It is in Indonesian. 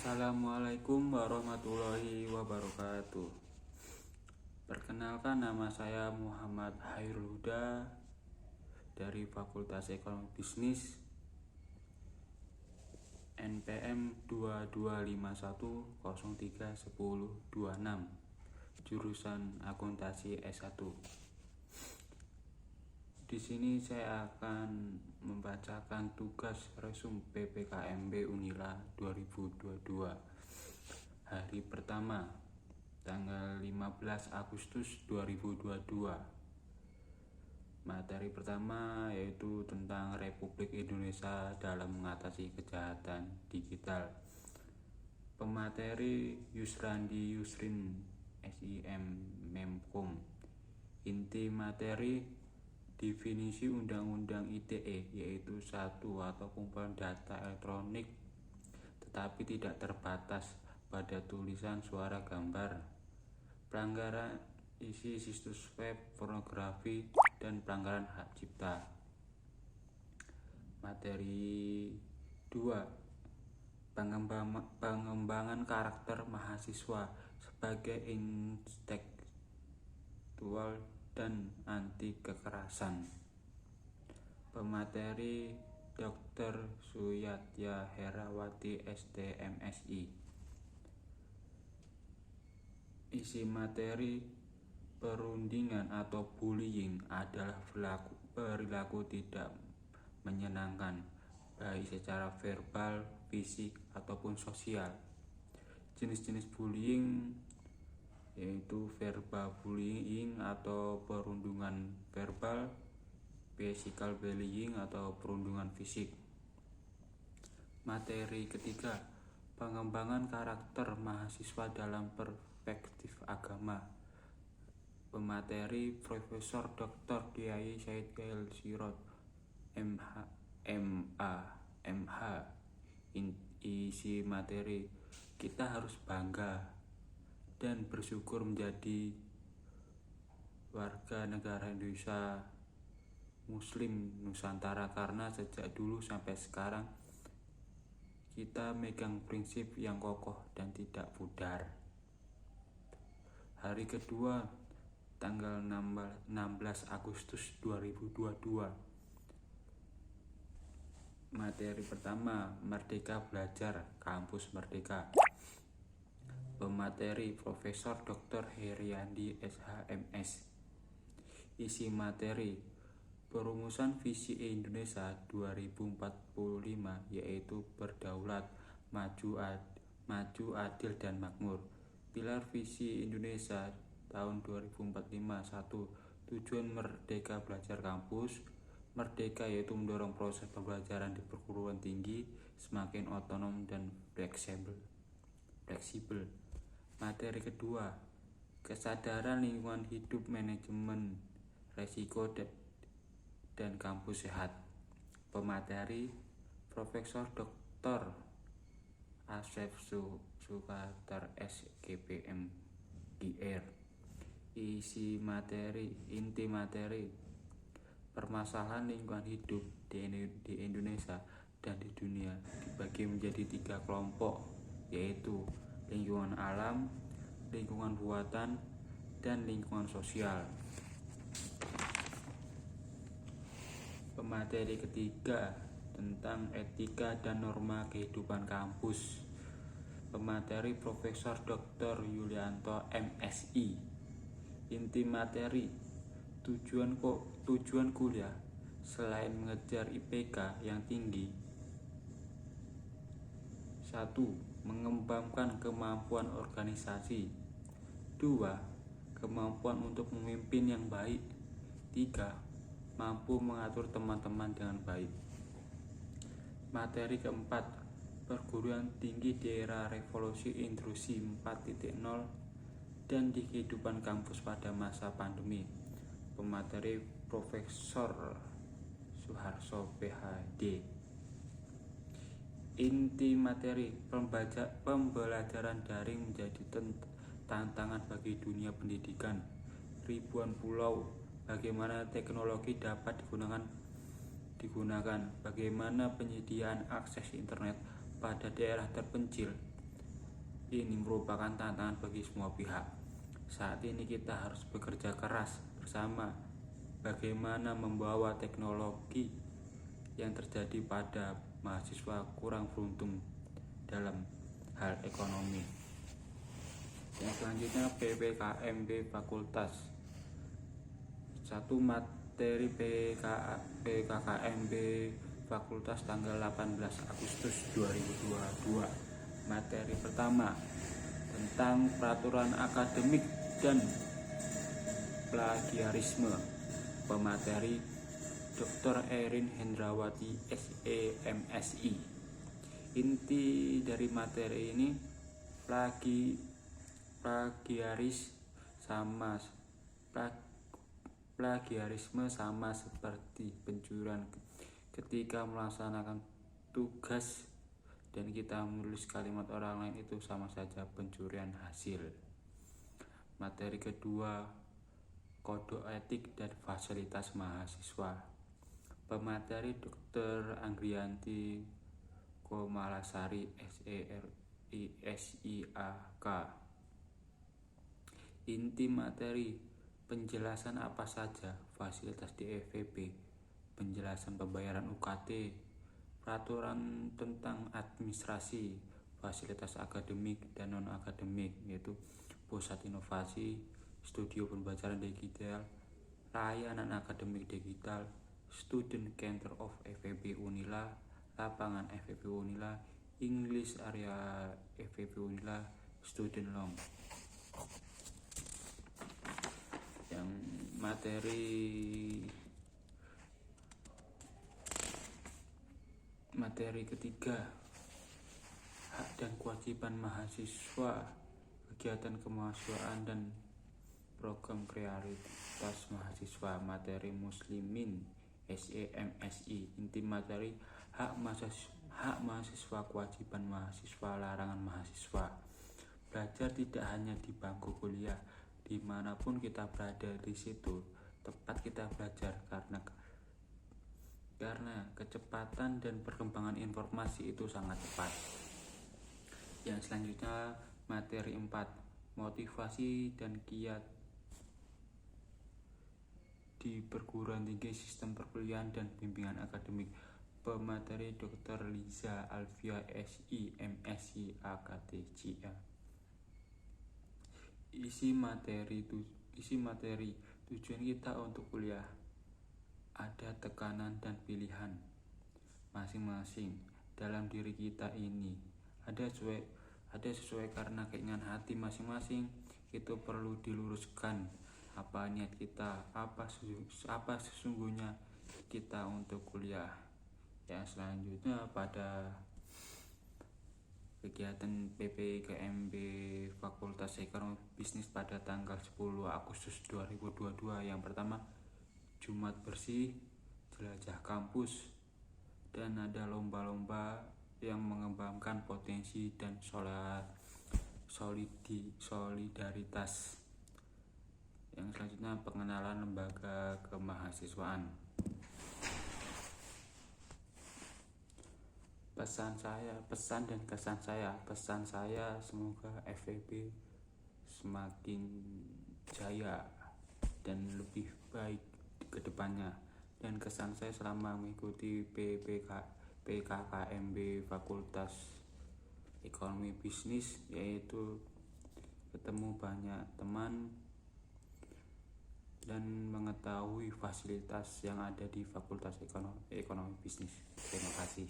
Assalamualaikum warahmatullahi wabarakatuh. Perkenalkan, nama saya Muhammad Hairul Huda dari Fakultas Ekonomi Bisnis, NPM 2251031026, jurusan Akuntansi S1. Di sini saya akan membacakan tugas resum PPKMB Unila 2022 hari pertama, tanggal 15 Agustus 2022. Materi pertama yaitu tentang Republik Indonesia dalam mengatasi kejahatan digital. Pemateri Yusrandi Yusrin SIM Memkom. Inti materi definisi Undang-Undang ITE, yaitu satu atau kumpulan data elektronik tetapi tidak terbatas pada tulisan, suara, gambar, pelanggaran isi situs web, pornografi, dan pelanggaran hak cipta. Materi 2, pengembangan karakter mahasiswa sebagai intelektual dan anti kekerasan. Pemateri Dr. Suyatya Herawati STMSI. Isi materi: perundingan atau bullying adalah perilaku tidak menyenangkan, baik secara verbal, fisik, ataupun sosial. Jenis-jenis bullying yaitu verbal bullying atau perundungan verbal, physical bullying atau perundungan fisik. Materi ketiga, pengembangan karakter mahasiswa dalam perspektif agama. Pemateri Profesor Dr. Kiai Said Ghail Sirot MH. Isi materi: kita harus bangga dan bersyukur menjadi warga negara Indonesia Muslim Nusantara, karena sejak dulu sampai sekarang kita megang prinsip yang kokoh dan tidak pudar. Hari kedua, tanggal 16 Agustus 2022. Materi pertama, Merdeka Belajar, Kampus Merdeka. Pemateri Profesor Dr. Heriandi SHMS. Isi materi: perumusan visi Indonesia 2045, yaitu berdaulat, maju, adil, dan makmur. Pilar visi Indonesia tahun 2045: 1. Tujuan Merdeka Belajar Kampus Merdeka, yaitu mendorong proses pembelajaran di perguruan tinggi semakin otonom dan fleksibel. Materi kedua, kesadaran lingkungan hidup, manajemen resiko, dan kampus sehat. Pemateri Profesor Dr. Asef Sukatar SGPM GR. Inti materi: permasalahan lingkungan hidup di Indonesia dan di dunia dibagi menjadi 3 kelompok, yaitu lingkungan alam, lingkungan buatan, dan lingkungan sosial. Pemateri ketiga, tentang etika dan norma kehidupan kampus. Pemateri Profesor Dr. Yulianto MSI. Inti materi: tujuan kuliah selain mengejar IPK yang tinggi. 1. Mengembangkan kemampuan organisasi. 2. Kemampuan untuk memimpin yang baik. 3. Mampu mengatur teman-teman dengan baik. Materi keempat, perguruan tinggi di era revolusi industri 4.0 dan di kehidupan kampus pada masa pandemi. Pemateri Profesor Suharso PhD. Inti materi: pembelajaran daring menjadi tantangan bagi dunia pendidikan. Ribuan pulau, bagaimana teknologi dapat digunakan, bagaimana penyediaan akses internet pada daerah terpencil, Ini merupakan tantangan bagi semua pihak. Saat ini kita harus bekerja keras bersama bagaimana membawa teknologi yang terjadi pada mahasiswa kurang beruntung dalam hal ekonomi. Yang selanjutnya PPKMB Fakultas. Satu materi PKKMB Fakultas tanggal 18 Agustus 2022. Materi pertama tentang peraturan akademik dan plagiarisme. Pemateri Dr. Erin Hendrawati SEMSI. Inti dari materi ini plagiarisme sama seperti pencurian ketika melaksanakan tugas dan kita menulis kalimat orang lain, itu sama saja pencurian hasil. Materi kedua, kode etik dan fasilitas mahasiswa. Pemateri Dr. Anggriyanti Komalasari SERISIAK. Inti materi, penjelasan apa saja fasilitas di FEB, penjelasan pembayaran UKT, peraturan tentang administrasi, fasilitas akademik dan non-akademik, yaitu pusat inovasi, studio pembelajaran digital, layanan akademik digital, student center of FEB Unila, lapangan FEB Unila, English area FEB Unila, student loan. Yang materi ketiga, hak dan kewajiban mahasiswa, kegiatan kemahasiswaan dan program kreativitas mahasiswa. Materi Muslimin SEMSI. Inti materi, hak mahasiswa, kewajiban mahasiswa, larangan mahasiswa. Belajar tidak hanya di bangku kuliah, dimanapun kita berada di situ tempat kita belajar, karena kecepatan dan perkembangan informasi itu sangat cepat. Yang selanjutnya materi 4, motivasi dan kiat di perguruan tinggi, sistem perkuliahan dan bimbingan akademik. Pemateri Dr. Liza Alfia SIMSI AKTCA. Isi materi, tujuan kita untuk kuliah. Ada tekanan dan pilihan masing-masing dalam diri kita ini. Ada sesuai karena keinginan hati masing-masing. Itu perlu diluruskan apa niat kita, apa sesungguhnya kita untuk kuliah. Yang selanjutnya pada kegiatan PPKMB Fakultas Ekonomi Bisnis pada tanggal 10 Agustus 2022. Yang pertama, Jumat bersih, jelajah kampus, dan ada lomba-lomba yang mengembangkan potensi dan solidaritas. Yang selanjutnya pengenalan lembaga kemahasiswaan. Pesan dan kesan saya semoga FEB semakin jaya dan lebih baik ke depannya. Dan kesan saya selama mengikuti PKKMB Fakultas Ekonomi Bisnis, yaitu ketemu banyak teman dan mengetahui fasilitas yang ada di Fakultas Ekonomi Bisnis. Terima kasih.